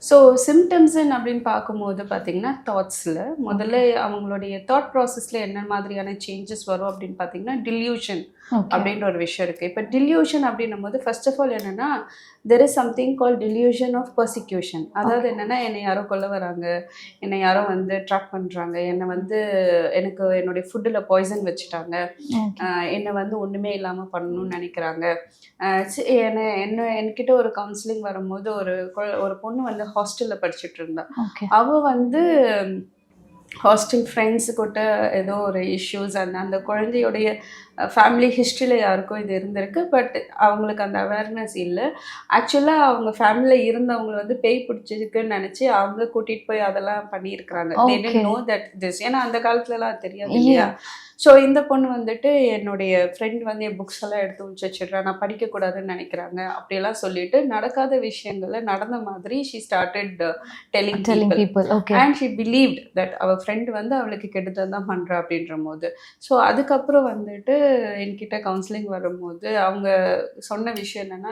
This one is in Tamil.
ஸோ சிம்டம்ஸ்ன்னு அப்படின்னு பார்க்கும்போது பார்த்தீங்கன்னா, தாட்ஸில முதல்ல ஓகே. அவங்களுடைய தாட் ப்ராசஸ்ல என்ன மாதிரியான சேஞ்சஸ் வரும் அப்படின்னு பார்த்தீங்கன்னா, டில்யூஷன் ஓகே. அப்படின்ற ஒரு விஷயம் இருக்கு. இப்ப டில்யூஷன் அப்படின்னும்போது ஃபர்ஸ்ட் ஆஃப் ஆல் என்னன்னா, there is something called delusion of persecution. அதாவது ஓகே. என்னன்னா, என்னை யாரோ கொல்ல வராங்க, என்னை யாரோ வந்து ட்ராக் பண்றாங்க, என்னை வந்து எனக்கு என்னுடைய ஃபுட்டுல பாய்சன் வச்சுட்டாங்க, ஓகே. என்னை வந்து ஒண்ணுமே இல்லாம பண்ணணும்னு நெனைக்கிறாங்க. என்ன என்ன என்கிட்ட ஒரு கவுன்சிலிங் வரும்போது ஒரு பொண்ணு வந்து ஹாஸ்டல்ல படிச்சுட்டு இருந்தா. ஓகே. அவ வந்து ஹாஸ்டல் ஃப்ரெண்ட்ஸு கிட்ட ஏதோ ஒரு இஷ்யூஸ் அந்த அந்த குழந்தையுடைய ஃபேமிலி ஹிஸ்ட்ரியில யாருக்கும் இது இருந்திருக்கு. பட் அவங்களுக்கு அந்த அவேர்னஸ் இல்ல. ஆக்சுவலா அவங்க ஃபேமிலில இருந்தவங்கள வந்து பேய் பிடிச்சிருக்குன்னு நெனச்சு அவங்க கூட்டிட்டு போய் அதெல்லாம் பண்ணியிருக்கிறாங்க. They okay. Didn't know that this. ஏன்னா அந்த காலத்துலலாம் அது தெரியாது இல்லையா? யா. ஸோ இந்த பொண்ணு வந்துட்டு என்னுடைய ஃப்ரெண்ட் வந்து என் புக்ஸ் எல்லாம் எடுத்து ஒழிச்சு வச்சுடுறா. நான் படிக்கக்கூடாதுன்னு நெனைக்கிறாங்க. அப்படியெல்லாம் சொல்லிட்டு நடக்காத விஷயங்கள நடந்த மாதிரி she started telling telling people. People. Okay. And she believed that அவ ஃப்ரெண்ட் வந்து அவளுக்கு கெடுதல் தான் பண்றா அப்படின்றபோது. ஸோ அதுக்கப்புறம் வந்துட்டு என்கிட்ட கவுன்சிலிங் வரும்போது அவங்க சொன்ன விஷயம் என்னன்னா